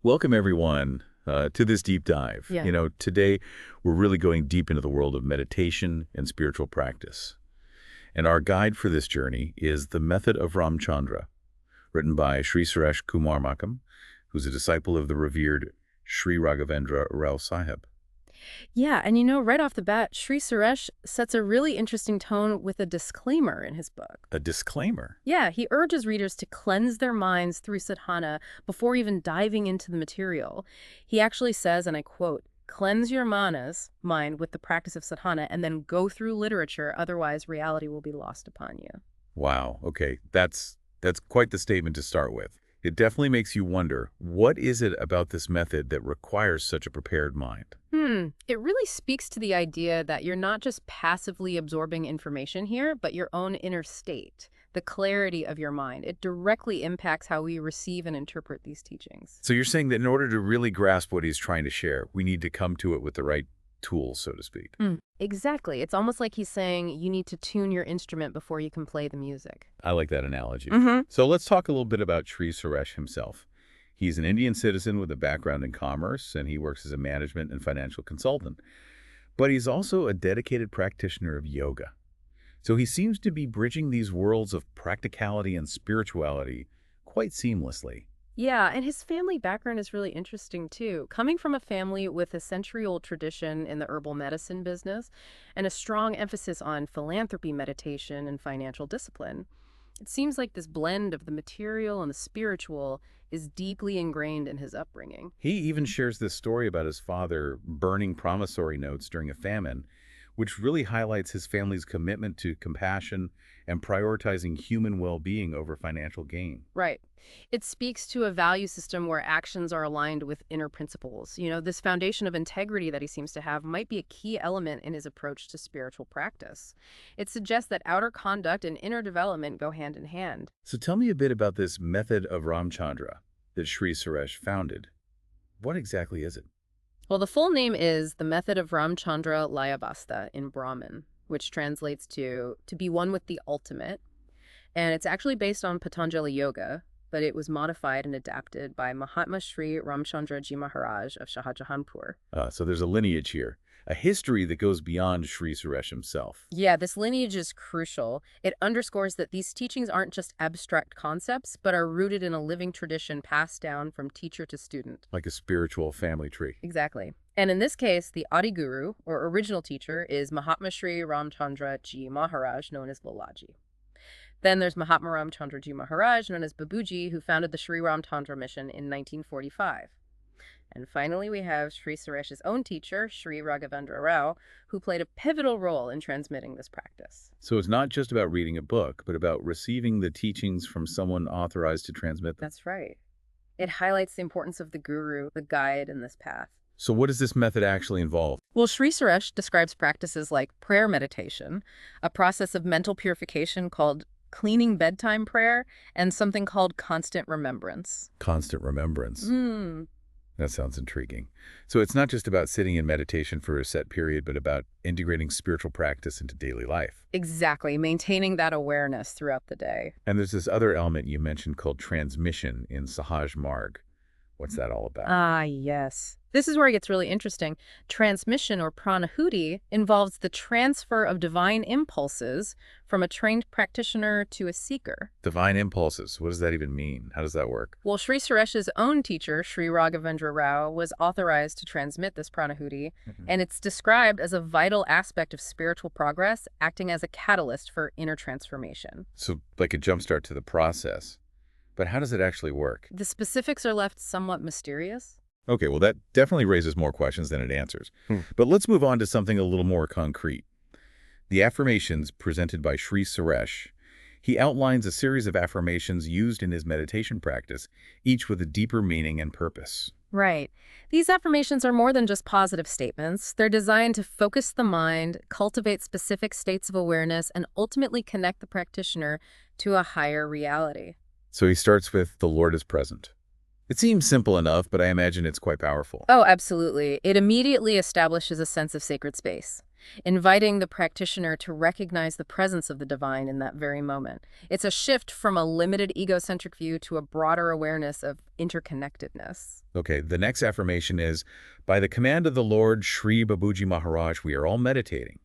Welcome, everyone, to this deep dive. Yeah. Today we're really going deep into the world of meditation and spiritual practice. And our guide for this journey is The Method of Ram Chandra, written by Shri Suresh Kumar Makam, who's a disciple of the revered Shri Raghavendra Rao Sahib. Yeah, and right off the bat, Sri Suresh sets a really interesting tone with a disclaimer in his book. A disclaimer. Yeah, he urges readers to cleanse their minds through sadhana before even diving into the material. He actually says, and I quote, "Cleanse your mind with the practice of sadhana and then go through literature, otherwise reality will be lost upon you." Wow, okay, that's quite the statement to start with. It definitely makes you wonder, what is it about this method that requires such a prepared mind? It really speaks to the idea that you're not just passively absorbing information here, but your own inner state, the clarity of your mind. It directly impacts how we receive and interpret these teachings. So you're saying that in order to really grasp what he's trying to share, we need to come to it with the right tools, so to speak. Exactly. It's almost like he's saying you need to tune your instrument before you can play the music. I like that analogy. Mm-hmm. So let's talk a little bit about Sri Suresh himself. He's an Indian citizen with a background in commerce, and he works as a management and financial consultant. But he's also a dedicated practitioner of yoga. So he seems to be bridging these worlds of practicality and spirituality quite seamlessly. Yeah, and his family background is really interesting too. Coming from a family with a century-old tradition in the herbal medicine business and a strong emphasis on philanthropy, meditation, and financial discipline, it seems like this blend of the material and the spiritual is deeply ingrained in his upbringing. He even shares this story about his father burning promissory notes during a famine, which really highlights his family's commitment to compassion and prioritizing human well-being over financial gain. Right. It speaks to a value system where actions are aligned with inner principles. This foundation of integrity that he seems to have might be a key element in his approach to spiritual practice. It suggests that outer conduct and inner development go hand in hand. So tell me a bit about this method of Ram Chandra that Sri Suresh founded. What exactly is it? Well, the full name is the Method of Ram Chandra Layavasta in Brahman, which translates to be one with the ultimate. And it's actually based on Patanjali Yoga, but it was modified and adapted by Mahatma Shri Chandraji Maharaj of Shahjahanpur. So there's a lineage here, a history that goes beyond Sri Suresh himself. Yeah, this lineage is crucial. It underscores that these teachings aren't just abstract concepts, but are rooted in a living tradition passed down from teacher to student. Like a spiritual family tree. Exactly. And in this case, the Adi Guru, or original teacher, is Mahatma Shri Chandraji Maharaj, known as Lalaji. Then there's Mahatma Ram Chandraji Maharaj, known as Babuji, who founded the Shri Ram Chandra mission in 1945. And finally, we have Sri Suresh's own teacher, Shri Raghavendra Rao, who played a pivotal role in transmitting this practice. So it's not just about reading a book, but about receiving the teachings from someone authorized to transmit them. That's right. It highlights the importance of the guru, the guide in this path. So what does this method actually involve? Well, Sri Suresh describes practices like prayer meditation, a process of mental purification called cleaning bedtime prayer, and something called constant remembrance. Constant remembrance. That sounds intriguing. So it's not just about sitting in meditation for a set period, but about integrating spiritual practice into daily life. Exactly, maintaining that awareness throughout the day. And there's this other element you mentioned called transmission in Sahaj Marg. What's that all about? Ah, yes. This is where it gets really interesting. Transmission, or pranahuti, involves the transfer of divine impulses from a trained practitioner to a seeker. Divine impulses. What does that even mean? How does that work? Well, Sri Suresh's own teacher, Sri Raghavendra Rao, was authorized to transmit this pranahuti, and it's described as a vital aspect of spiritual progress, acting as a catalyst for inner transformation. So like a jumpstart to the process. But how does it actually work? The specifics are left somewhat mysterious. Okay, well, that definitely raises more questions than it answers. But let's move on to something a little more concrete. The affirmations presented by Sri Suresh. He outlines a series of affirmations used in his meditation practice, each with a deeper meaning and purpose. Right. These affirmations are more than just positive statements. They're designed to focus the mind, cultivate specific states of awareness, and ultimately connect the practitioner to a higher reality. So he starts with, "The Lord is present." It seems simple enough, but I imagine it's quite powerful. Oh, absolutely. It immediately establishes a sense of sacred space. inviting the practitioner to recognize the presence of the divine in that very moment. It's a shift from a limited egocentric view to a broader awareness of interconnectedness. Okay, the next affirmation is, by the command of the Lord Shri Babuji Maharaj, we are all meditating.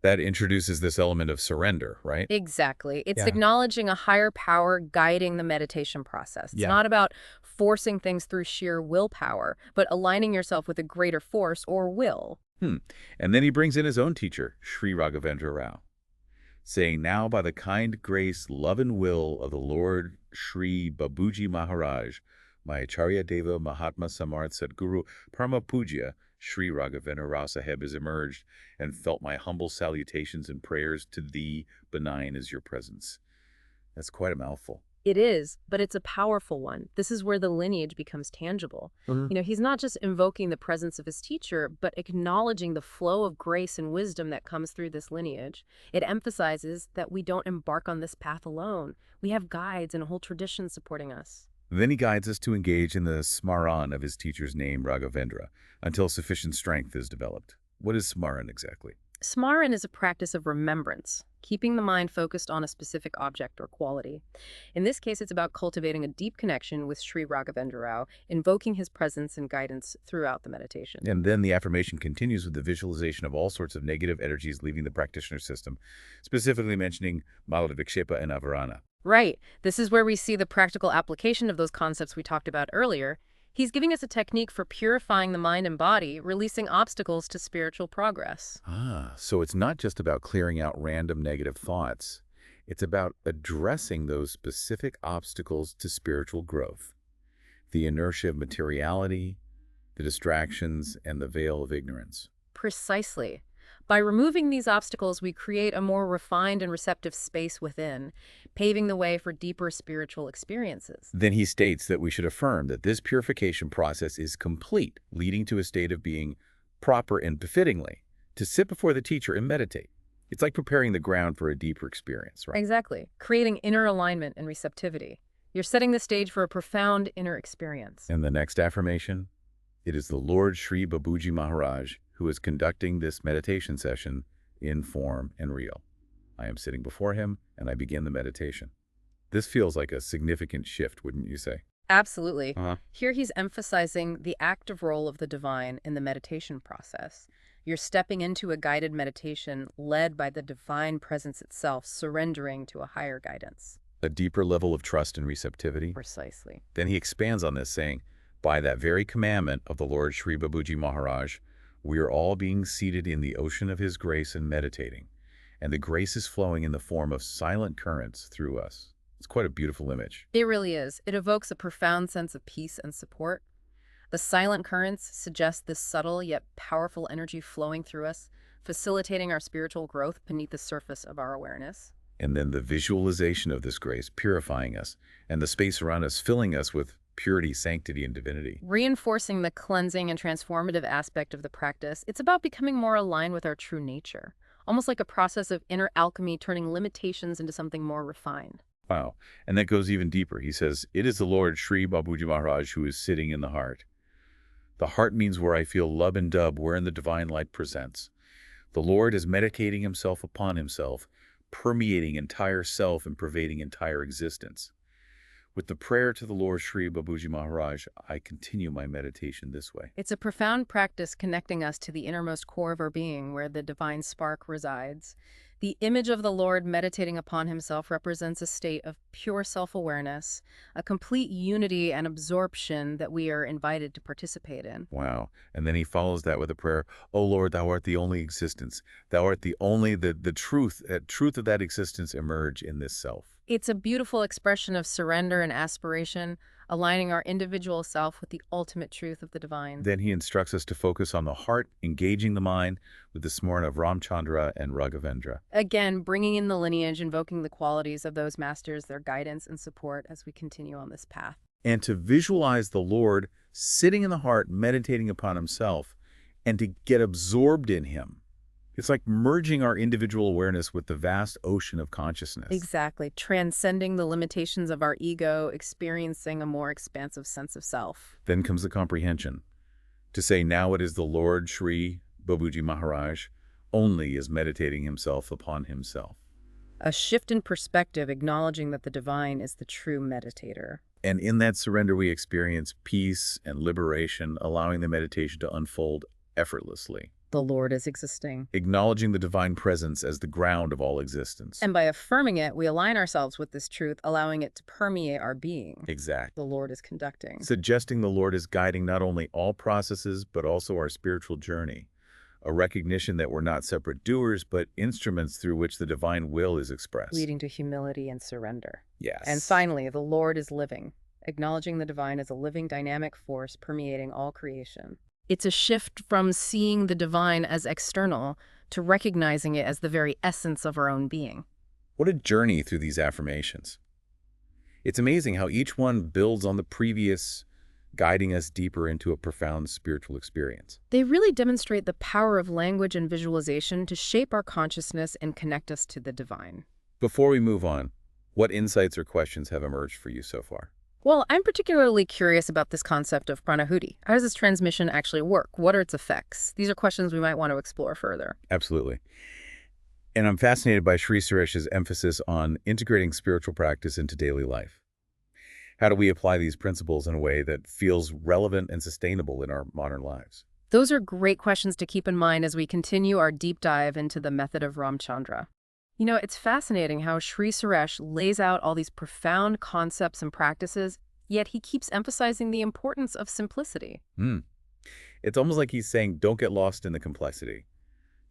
That introduces this element of surrender, right? Exactly. It's Yeah. acknowledging a higher power guiding the meditation process. It's Yeah. not about forcing things through sheer willpower, but aligning yourself with a greater force or will. And then he brings in his own teacher, Sri Raghavendra Rao, saying, now by the kind grace, love, and will of the Lord Shri Babuji Maharaj, my Acharya Deva Mahatma Samarth Sadguru Parama Puja, Sri Raghavendra Rao Sahib has emerged and felt my humble salutations and prayers to thee, benign as your presence. That's quite a mouthful. It is, but it's a powerful one. This is where the lineage becomes tangible. He's not just invoking the presence of his teacher, but acknowledging the flow of grace and wisdom that comes through this lineage. It emphasizes that we don't embark on this path alone. We have guides and a whole tradition supporting us. Then he guides us to engage in the smaran of his teacher's name, Raghavendra, until sufficient strength is developed. What is smaran exactly? Smaran is a practice of remembrance, keeping the mind focused on a specific object or quality. In this case, it's about cultivating a deep connection with Sri Raghavendra Rao, invoking his presence and guidance throughout the meditation. And then the affirmation continues with the visualization of all sorts of negative energies leaving the practitioner's system, specifically mentioning Malavikshepa and Avarana. Right. This is where we see the practical application of those concepts we talked about earlier. He's giving us a technique for purifying the mind and body, releasing obstacles to spiritual progress. So it's not just about clearing out random negative thoughts. It's about addressing those specific obstacles to spiritual growth. The inertia of materiality, the distractions, and the veil of ignorance. Precisely. By removing these obstacles, we create a more refined and receptive space within, paving the way for deeper spiritual experiences. Then he states that we should affirm that this purification process is complete, leading to a state of being proper and befittingly, to sit before the teacher and meditate. It's like preparing the ground for a deeper experience, right? Exactly. Creating inner alignment and receptivity. You're setting the stage for a profound inner experience. And the next affirmation? It is the Lord Shri Babuji Maharaj who is conducting this meditation session in form and real. I am sitting before him, and I begin the meditation. This feels like a significant shift, wouldn't you say? Absolutely. Here he's emphasizing the active role of the divine in the meditation process. You're stepping into a guided meditation led by the divine presence itself, surrendering to a higher guidance. A deeper level of trust and receptivity. Precisely. Then he expands on this, saying, by that very commandment of the Lord Shri Babuji Maharaj, we are all being seated in the ocean of his grace and meditating, and the grace is flowing in the form of silent currents through us. It's quite a beautiful image. It really is. It evokes a profound sense of peace and support. The silent currents suggest this subtle yet powerful energy flowing through us, facilitating our spiritual growth beneath the surface of our awareness. And then the visualization of this grace purifying us, and the space around us filling us with purity, sanctity, and divinity. Reinforcing the cleansing and transformative aspect of the practice, it's about becoming more aligned with our true nature, almost like a process of inner alchemy turning limitations into something more refined. Wow. And that goes even deeper. He says, it is the Lord Shri Babuji Maharaj who is sitting in the heart. The heart means where I feel love and dub, wherein the divine light presents. The Lord is meditating himself upon himself, permeating entire self and pervading entire existence. With the prayer to the Lord Shri Babuji Maharaj, I continue my meditation this way. It's a profound practice connecting us to the innermost core of our being, where the divine spark resides. The image of the Lord meditating upon himself represents a state of pure self-awareness, a complete unity and absorption that we are invited to participate in. Wow. And then he follows that with a prayer, O Lord, thou art the only existence. Thou art the only, the truth of that existence emerge in this self. It's a beautiful expression of surrender and aspiration, aligning our individual self with the ultimate truth of the divine. Then he instructs us to focus on the heart, engaging the mind with the smaran of Ram Chandra and Raghavendra. Again, bringing in the lineage, invoking the qualities of those masters, their guidance and support as we continue on this path. And to visualize the Lord sitting in the heart, meditating upon himself, and to get absorbed in him. It's like merging our individual awareness with the vast ocean of consciousness. Exactly. Transcending the limitations of our ego, experiencing a more expansive sense of self. Then comes the comprehension. To say, now it is the Lord Shri Babuji Maharaj, only is meditating himself upon himself. A shift in perspective, acknowledging that the divine is the true meditator. And in that surrender, we experience peace and liberation, allowing the meditation to unfold effortlessly. The Lord is existing. Acknowledging the divine presence as the ground of all existence. And by affirming it, we align ourselves with this truth, allowing it to permeate our being. Exactly. The Lord is conducting. Suggesting the Lord is guiding not only all processes, but also our spiritual journey. A recognition that we're not separate doers, but instruments through which the divine will is expressed. Leading to humility and surrender. Yes. And finally, the Lord is living, acknowledging the divine as a living, dynamic force permeating all creation. It's a shift from seeing the divine as external to recognizing it as the very essence of our own being. What a journey through these affirmations. It's amazing how each one builds on the previous, guiding us deeper into a profound spiritual experience. They really demonstrate the power of language and visualization to shape our consciousness and connect us to the divine. Before we move on, what insights or questions have emerged for you so far? Well, I'm particularly curious about this concept of pranahuti. How does this transmission actually work? What are its effects? These are questions we might want to explore further. Absolutely. And I'm fascinated by Shri Suresh's emphasis on integrating spiritual practice into daily life. How do we apply these principles in a way that feels relevant and sustainable in our modern lives? Those are great questions to keep in mind as we continue our deep dive into the Method of Ram Chandra. You know, it's fascinating how Shri Suresh lays out all these profound concepts and practices, yet he keeps emphasizing the importance of simplicity. It's almost like he's saying, don't get lost in the complexity.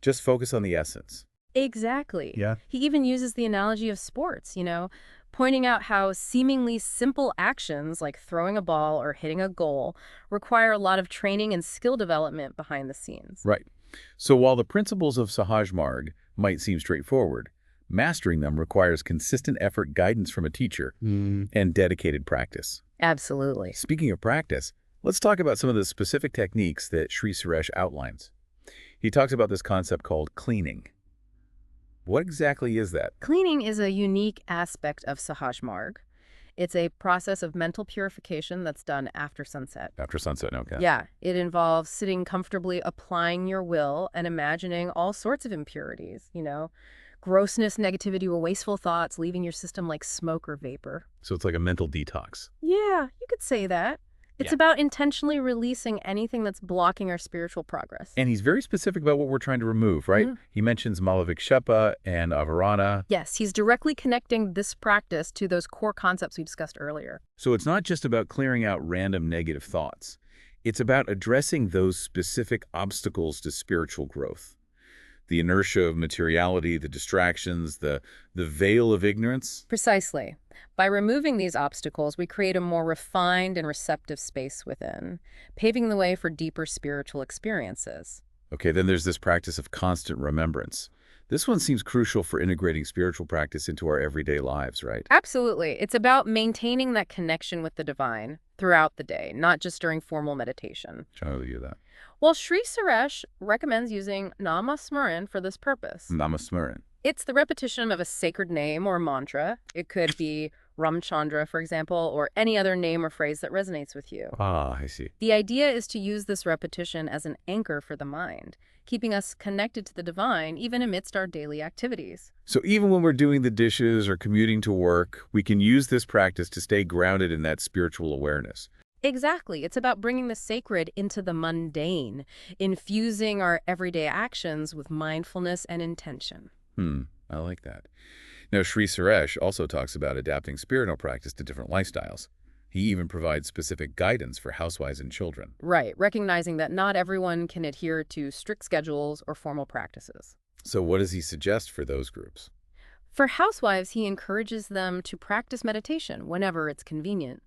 Just focus on the essence. Exactly. Yeah. He even uses the analogy of sports, pointing out how seemingly simple actions like throwing a ball or hitting a goal require a lot of training and skill development behind the scenes. Right. So while the principles of Sahaj Marg might seem straightforward, mastering them requires consistent effort, guidance from a teacher, and dedicated practice. Absolutely. Speaking of practice, let's talk about some of the specific techniques that Shri Suresh outlines. He talks about this concept called cleaning. What exactly is that? Cleaning is a unique aspect of Sahaj Marg. It's a process of mental purification that's done after sunset. After sunset, okay. Yeah, it involves sitting comfortably, applying your will, and imagining all sorts of impurities, grossness, negativity, or wasteful thoughts, leaving your system like smoke or vapor. So it's like a mental detox. Yeah, you could say that. It's about intentionally releasing anything that's blocking our spiritual progress. And he's very specific about what we're trying to remove, right? He mentions Malavikshepa and Avarana. Yes, he's directly connecting this practice to those core concepts we discussed earlier. So it's not just about clearing out random negative thoughts. It's about addressing those specific obstacles to spiritual growth. The inertia of materiality, the distractions, the veil of ignorance. Precisely. By removing these obstacles, we create a more refined and receptive space within, paving the way for deeper spiritual experiences. Okay, then there's this practice of constant remembrance. This one seems crucial for integrating spiritual practice into our everyday lives, right? Absolutely. It's about maintaining that connection with the divine throughout the day, not just during formal meditation. Trying to do that. Well, Shri Suresh recommends using Namasmaran for this purpose. Namasmaran. It's the repetition of a sacred name or mantra. It could be Ram Chandra, for example, or any other name or phrase that resonates with you. Ah, I see. The idea is to use this repetition as an anchor for the mind, keeping us connected to the divine even amidst our daily activities. So even when we're doing the dishes or commuting to work, we can use this practice to stay grounded in that spiritual awareness. Exactly. It's about bringing the sacred into the mundane, infusing our everyday actions with mindfulness and intention. I like that. Now, Shri Suresh also talks about adapting spiritual practice to different lifestyles. He even provides specific guidance for housewives and children. Right, recognizing that not everyone can adhere to strict schedules or formal practices. So what does he suggest for those groups? For housewives, he encourages them to practice meditation whenever it's convenient,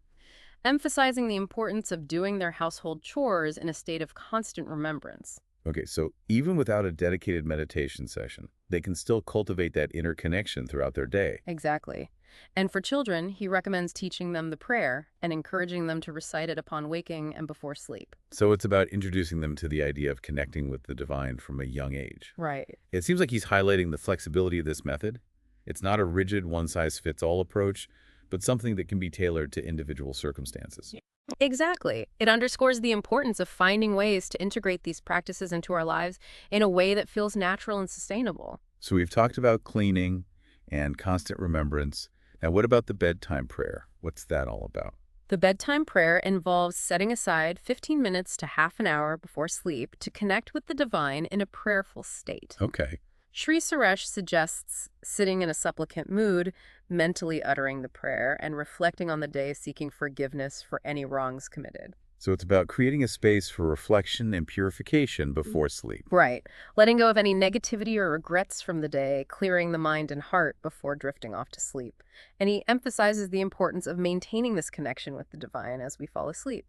emphasizing the importance of doing their household chores in a state of constant remembrance. Okay, so even without a dedicated meditation session, they can still cultivate that inner connection throughout their day. Exactly. And for children, he recommends teaching them the prayer and encouraging them to recite it upon waking and before sleep. So it's about introducing them to the idea of connecting with the divine from a young age. Right. It seems like he's highlighting the flexibility of this method. It's not a rigid one-size-fits-all approach, but something that can be tailored to individual circumstances. Exactly. It underscores the importance of finding ways to integrate these practices into our lives in a way that feels natural and sustainable. So we've talked about cleaning and constant remembrance. Now, what about the bedtime prayer? What's that all about? The bedtime prayer involves setting aside 15 minutes to half an hour before sleep to connect with the divine in a prayerful state. Okay. Sri Suresh suggests sitting in a supplicant mood, mentally uttering the prayer, and reflecting on the day seeking forgiveness for any wrongs committed. So it's about creating a space for reflection and purification before sleep. Right. Letting go of any negativity or regrets from the day, clearing the mind and heart before drifting off to sleep. And he emphasizes the importance of maintaining this connection with the divine as we fall asleep,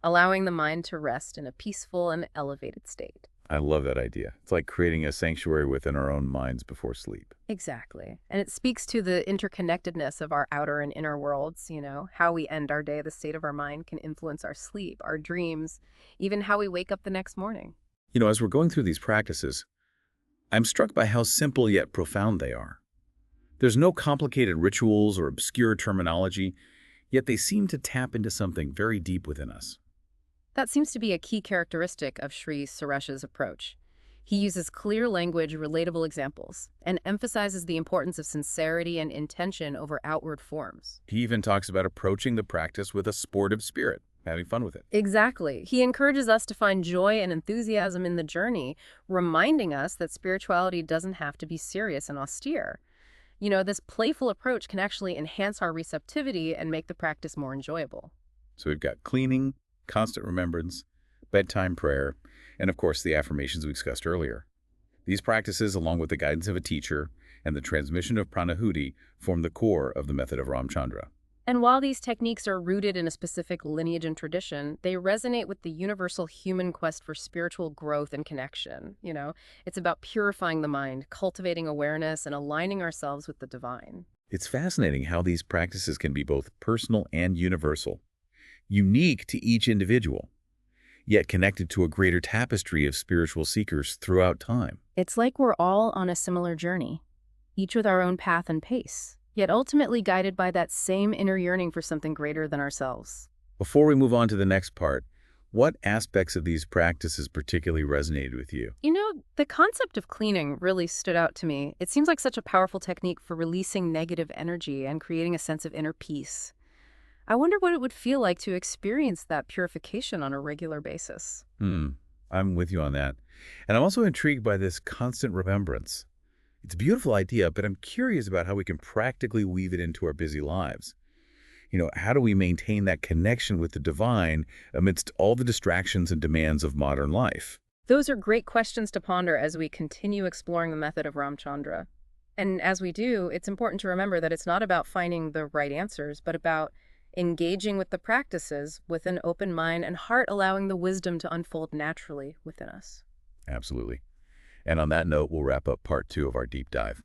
allowing the mind to rest in a peaceful and elevated state. I love that idea. It's like creating a sanctuary within our own minds before sleep. Exactly. And it speaks to the interconnectedness of our outer and inner worlds, how we end our day, the state of our mind can influence our sleep, our dreams, even how we wake up the next morning. As we're going through these practices, I'm struck by how simple yet profound they are. There's no complicated rituals or obscure terminology, yet they seem to tap into something very deep within us. That seems to be a key characteristic of Sri Suresh's approach. He uses clear language, relatable examples, and emphasizes the importance of sincerity and intention over outward forms. He even talks about approaching the practice with a sportive spirit, having fun with it. Exactly. He encourages us to find joy and enthusiasm in the journey, reminding us that spirituality doesn't have to be serious and austere. This playful approach can actually enhance our receptivity and make the practice more enjoyable. So we've got cleaning, constant remembrance, bedtime prayer, and of course the affirmations we discussed earlier. These practices, along with the guidance of a teacher and the transmission of pranahuti, form the core of the Method of Ram Chandra. And while these techniques are rooted in a specific lineage and tradition, they resonate with the universal human quest for spiritual growth and connection. It's about purifying the mind, cultivating awareness, and aligning ourselves with the divine. It's fascinating how these practices can be both personal and universal, unique to each individual, yet connected to a greater tapestry of spiritual seekers throughout time. It's like we're all on a similar journey, each with our own path and pace, yet ultimately guided by that same inner yearning for something greater than ourselves. Before we move on to the next part, what aspects of these practices particularly resonated with you? The concept of cleaning really stood out to me. It seems like such a powerful technique for releasing negative energy and creating a sense of inner peace. I wonder what it would feel like to experience that purification on a regular basis. I'm with you on that. And I'm also intrigued by this constant remembrance. It's a beautiful idea, but I'm curious about how we can practically weave it into our busy lives. How do we maintain that connection with the divine amidst all the distractions and demands of modern life? Those are great questions to ponder as we continue exploring the method of Ram Chandra. And as we do, it's important to remember that it's not about finding the right answers, but about engaging with the practices with an open mind and heart, allowing the wisdom to unfold naturally within us. Absolutely. And on that note, we'll wrap up part 2 of our deep dive.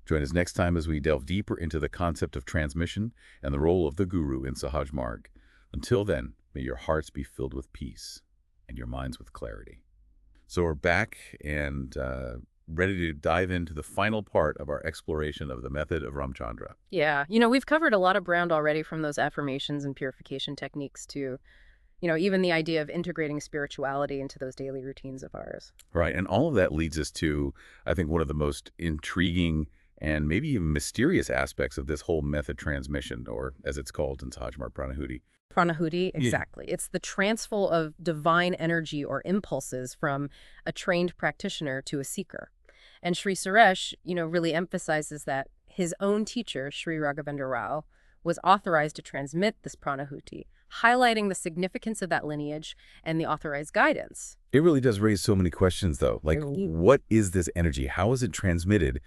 Join us next time as we delve deeper into the concept of transmission and the role of the guru in Sahaj Marg. Until then, may your hearts be filled with peace and your minds with clarity. So we're back and ready to dive into the final part of our exploration of the Method of Ram Chandra. Yeah, we've covered a lot of ground already, from those affirmations and purification techniques to, even the idea of integrating spirituality into those daily routines of ours. Right, and all of that leads us to, I think, one of the most intriguing and maybe even mysterious aspects of this whole method transmission, or as it's called in Sahaj Marg, pranahuti. Pranahuti, exactly. Yeah. It's the transfer of divine energy or impulses from a trained practitioner to a seeker. And Sri Suresh, really emphasizes that his own teacher, Sri Raghavendra Rao, was authorized to transmit this pranahuti, highlighting the significance of that lineage and the authorized guidance. It really does raise so many questions, though. Like, what is this energy? How is it transmitted?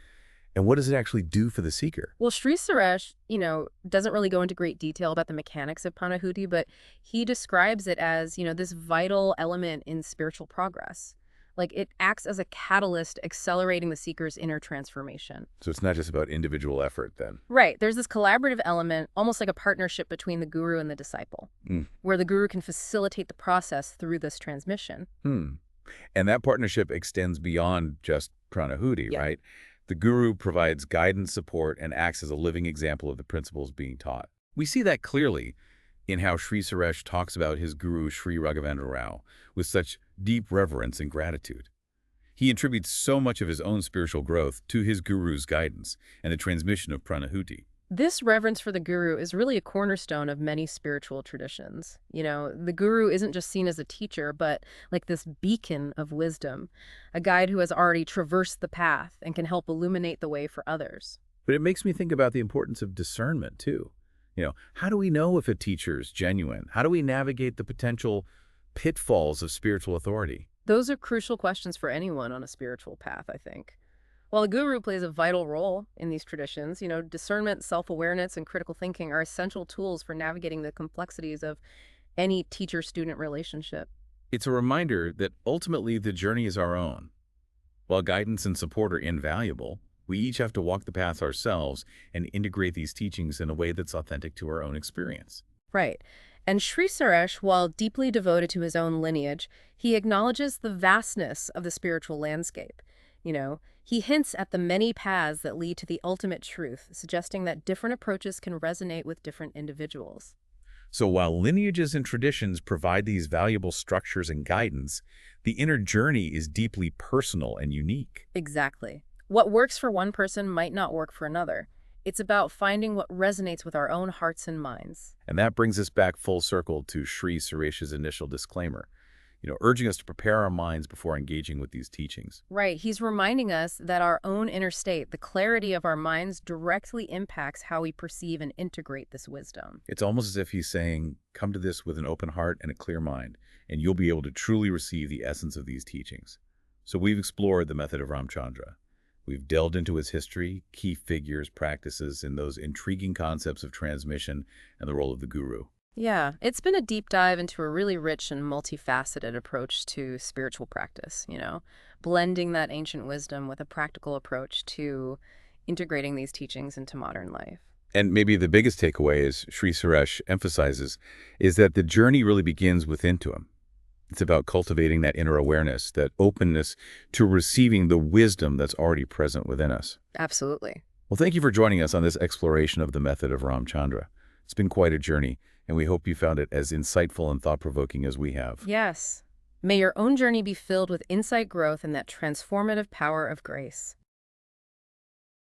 And what does it actually do for the seeker? Well, Sri Suresh, doesn't really go into great detail about the mechanics of pranahuti, but he describes it as, this vital element in spiritual progress. Like, it acts as a catalyst accelerating the seeker's inner transformation. So it's not just about individual effort then? Right. There's this collaborative element, almost like a partnership between the guru and the disciple, where the guru can facilitate the process through this transmission. And that partnership extends beyond just pranahuti, right? The guru provides guidance, support, and acts as a living example of the principles being taught. We see that clearly in how Sri Suresh talks about his guru Sri Raghavendra Rao with such deep reverence and gratitude. He attributes so much of his own spiritual growth to his guru's guidance and the transmission of pranahuti. This reverence for the guru is really a cornerstone of many spiritual traditions. The guru isn't just seen as a teacher, but like this beacon of wisdom, a guide who has already traversed the path and can help illuminate the way for others. But it makes me think about the importance of discernment, too. How do we know if a teacher is genuine? How do we navigate the potential pitfalls of spiritual authority? Those are crucial questions for anyone on a spiritual path, I think. While a guru plays a vital role in these traditions, discernment, self-awareness, and critical thinking are essential tools for navigating the complexities of any teacher-student relationship. It's a reminder that ultimately the journey is our own. While guidance and support are invaluable, we each have to walk the path ourselves and integrate these teachings in a way that's authentic to our own experience. Right. And Sri Suresh, while deeply devoted to his own lineage, he acknowledges the vastness of the spiritual landscape. He hints at the many paths that lead to the ultimate truth, suggesting that different approaches can resonate with different individuals. So while lineages and traditions provide these valuable structures and guidance, the inner journey is deeply personal and unique. Exactly. What works for one person might not work for another. It's about finding what resonates with our own hearts and minds. And that brings us back full circle to Sri Suresh's initial disclaimer, urging us to prepare our minds before engaging with these teachings. Right. He's reminding us that our own inner state, the clarity of our minds, directly impacts how we perceive and integrate this wisdom. It's almost as if he's saying, come to this with an open heart and a clear mind, and you'll be able to truly receive the essence of these teachings. So we've explored the method of Ram Chandra. We've delved into its history, key figures, practices, and those intriguing concepts of transmission and the role of the guru. Yeah, it's been a deep dive into a really rich and multifaceted approach to spiritual practice, blending that ancient wisdom with a practical approach to integrating these teachings into modern life. And maybe the biggest takeaway, is Sri Suresh emphasizes, is that the journey really begins within to him. It's about cultivating that inner awareness, that openness to receiving the wisdom that's already present within us. Absolutely. Well, thank you for joining us on this exploration of the method of Ram Chandra. It's been quite a journey, and we hope you found it as insightful and thought-provoking as we have. Yes. May your own journey be filled with insight, growth, and that transformative power of grace.